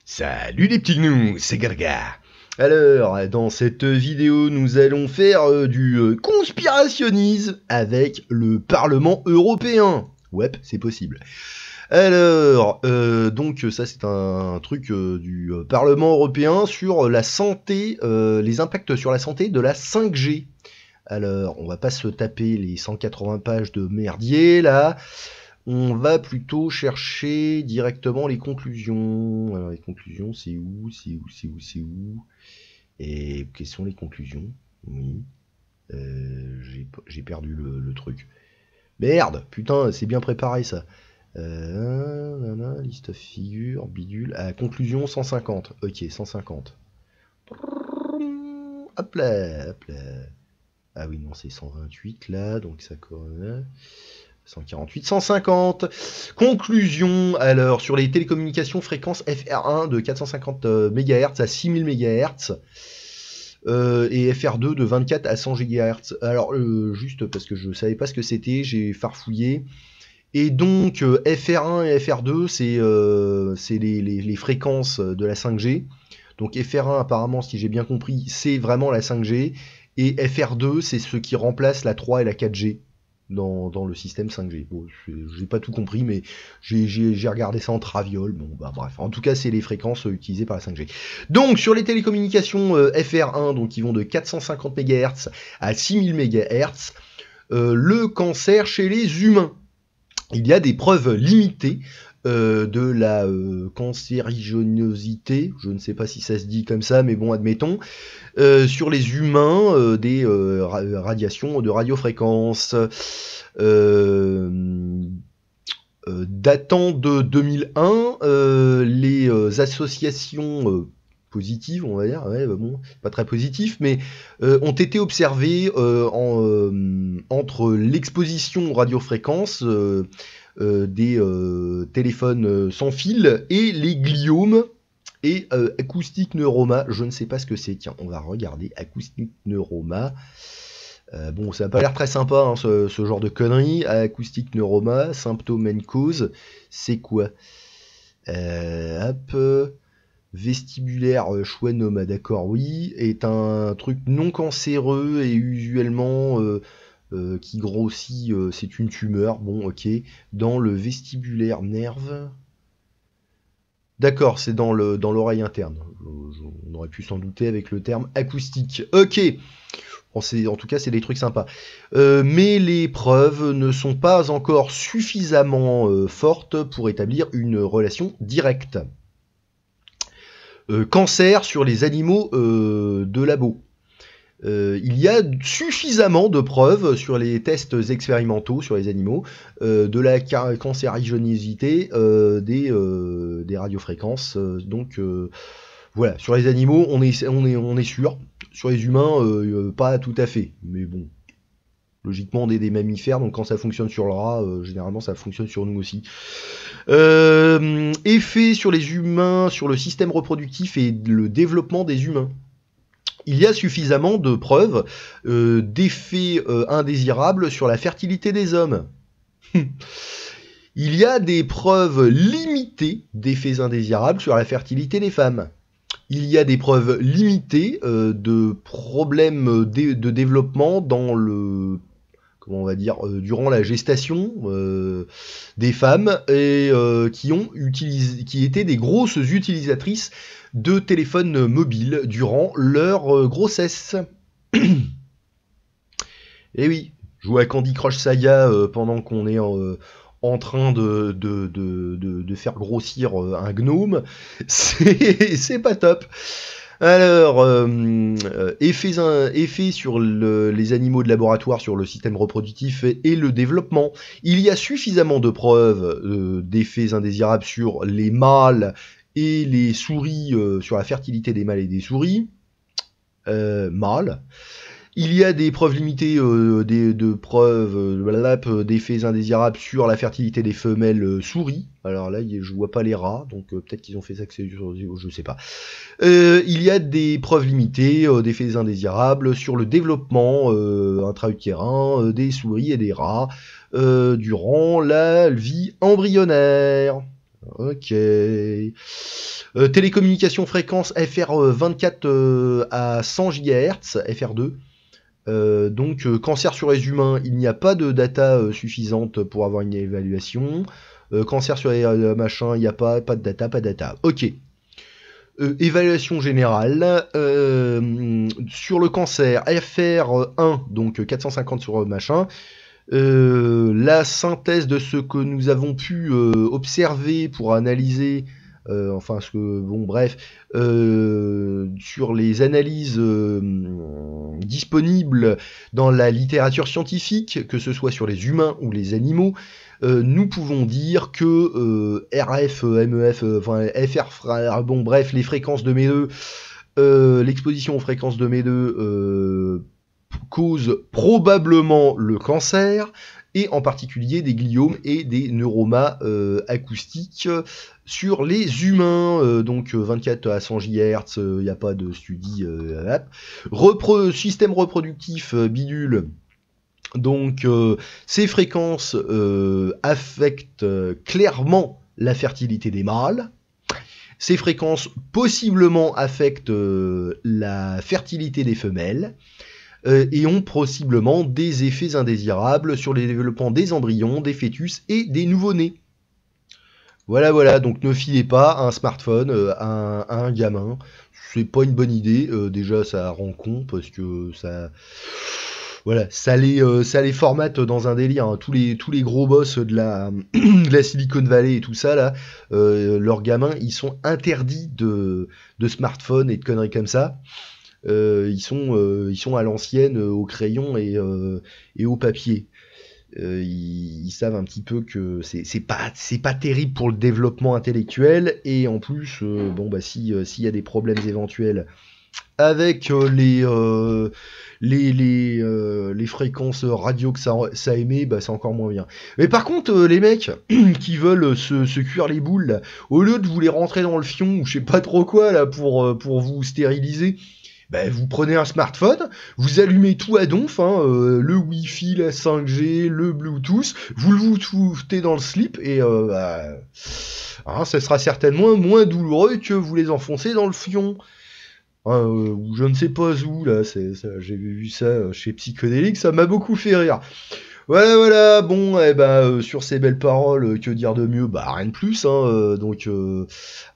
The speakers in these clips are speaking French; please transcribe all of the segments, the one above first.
Salut les petits gnous, c'est Garga. Alors, dans cette vidéo, nous allons faire du conspirationnisme avec le Parlement européen. Ouais, c'est possible. Alors, donc ça c'est un truc du Parlement européen sur la santé, les impacts sur la santé de la 5G. Alors, on va pas se taper les 180 pages de merdier là. On va plutôt chercher directement les conclusions. Alors les conclusions, c'est où? Et quelles sont les conclusions? Oui. J'ai perdu le truc. Merde, putain, c'est bien préparé ça. Liste of figures, bidule. Ah, conclusion 150. Ok, 150. Hop là, hop là. Ah oui, non, c'est 128 là, donc ça correspond. 148, 150. Conclusion, alors, sur les télécommunications, fréquence FR1 de 450 MHz à 6000 MHz et FR2 de 24 à 100 GHz. Alors, juste parce que je savais pas ce que c'était, j'ai farfouillé. Et donc, FR1 et FR2, c'est les fréquences de la 5G. Donc, FR1, apparemment, si j'ai bien compris, c'est vraiment la 5G. Et FR2, c'est ce qui remplace la 3 et la 4G. Dans le système 5G. Bon, j'ai pas tout compris, mais j'ai regardé ça en traviole. Bon, bah bref. En tout cas, c'est les fréquences utilisées par la 5G. Donc, sur les télécommunications FR1, donc qui vont de 450 MHz à 6000 MHz, le cancer chez les humains. Il y a des preuves limitées de la cancérigénosité, je ne sais pas si ça se dit comme ça, mais bon, admettons, sur les humains des radiations de radiofréquence datant de 2001, les associations positives, on va dire, ouais, bah bon, pas très positif, mais ont été observées entre l'exposition aux radiofréquences des téléphones sans fil et les gliomes et acoustic neuroma. Je ne sais pas ce que c'est. Tiens, on va regarder acoustic neuroma. Bon, ça n'a pas l'air très sympa, hein, ce genre de conneries. Acoustic neuroma, symptômes and cause, c'est quoi? Vestibulaire schwannoma, d'accord, oui, est un truc non cancéreux et usuellement qui grossit, c'est une tumeur, bon, ok, dans le vestibulaire nerve. D'accord, c'est dans l'oreille interne. On aurait pu s'en douter avec le terme acoustique. Ok, bon, en tout cas, c'est des trucs sympas. Mais les preuves ne sont pas encore suffisamment fortes pour établir une relation directe. Cancer sur les animaux de labo. Il y a suffisamment de preuves sur les tests expérimentaux sur les animaux de la cancérigénicité des radiofréquences. Donc voilà, sur les animaux, on est sûr. Sur les humains, pas tout à fait. Mais bon, logiquement, on est des mammifères, donc quand ça fonctionne sur le rat, généralement ça fonctionne sur nous aussi. Effet sur les humains, sur le système reproductif et le développement des humains. Il y a suffisamment de preuves d'effets indésirables sur la fertilité des hommes. Il y a des preuves limitées d'effets indésirables sur la fertilité des femmes. Il y a des preuves limitées de problèmes de développement dans le... comment on va dire, durant la gestation des femmes et qui étaient des grosses utilisatrices de téléphones mobiles durant leur grossesse. Et oui, jouer à Candy Crush Saga pendant qu'on est en train de faire grossir un gnome, c'est pas top. Alors, effets sur les animaux de laboratoire, sur le système reproductif et le développement. Il y a suffisamment de preuves d'effets indésirables sur les mâles et les souris, sur la fertilité des mâles et des souris mâles. Il y a des preuves limitées, de preuves d'effets indésirables sur la fertilité des femelles souris. Alors là, je vois pas les rats, donc peut-être qu'ils ont fait ça que c'est je sais pas. Il y a des preuves limitées d'effets indésirables sur le développement intra-utérin des souris et des rats durant la vie embryonnaire. Ok. Télécommunication fréquence FR24 à 100 GHz, FR2. Donc, cancer sur les humains, il n'y a pas de data suffisante pour avoir une évaluation. Cancer sur les machins, il n'y a pas de data, pas de data. Ok. Évaluation générale. Sur le cancer, FR1, donc 450 sur machin. La synthèse de ce que nous avons pu observer pour analyser, enfin, ce que, bon, bref, sur les analyses disponibles dans la littérature scientifique, que ce soit sur les humains ou les animaux, nous pouvons dire que RF, MEF, enfin FR, bon bref, les fréquences de mes2, l'exposition aux fréquences de mes2 cause probablement le cancer, et en particulier des gliomes et des neuromas acoustiques sur les humains. Donc 24 à 100 GHz, il n'y a pas de studie. Système reproductif bidule. Donc ces fréquences affectent clairement la fertilité des mâles. Ces fréquences possiblement affectent la fertilité des femelles et ont possiblement des effets indésirables sur les développements des embryons, des fœtus et des nouveau-nés. Voilà, donc ne filez pas un smartphone à un gamin. C'est pas une bonne idée. Déjà, ça rend con parce que ça... Voilà, ça les formate dans un délire. Hein. Tous les gros boss de la Silicon Valley et tout ça, là, leurs gamins, ils sont interdits de smartphones et de conneries comme ça. Ils sont à l'ancienne, au crayon et au papier. Ils savent un petit peu que c'est pas terrible pour le développement intellectuel, et en plus, bon bah s'il y a des problèmes éventuels avec les fréquences radio que ça émet, bah c'est encore moins bien. Mais par contre, les mecs qui veulent se cuire les boules, là, au lieu de vous les rentrer dans le fion ou je sais pas trop quoi là pour vous stériliser, bah, vous prenez un smartphone, vous allumez tout à donf, hein, le Wi-Fi, la 5G, le Bluetooth, vous le foutez dans le slip et hein, ça sera certainement moins douloureux que vous les enfoncez dans le fion. Ou je ne sais pas où, là, j'ai vu ça chez Psychodélique, ça m'a beaucoup fait rire. Voilà, bon, sur ces belles paroles, que dire de mieux? Bah, rien de plus, hein, donc,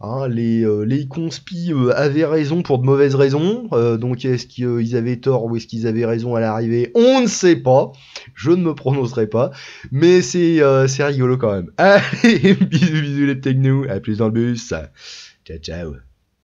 hein, les conspis avaient raison pour de mauvaises raisons, donc est-ce qu'ils avaient tort ou est-ce qu'ils avaient raison à l'arrivée? On ne sait pas, je ne me prononcerai pas, mais c'est rigolo quand même. Allez, bisous les technos, à plus dans le bus, ciao.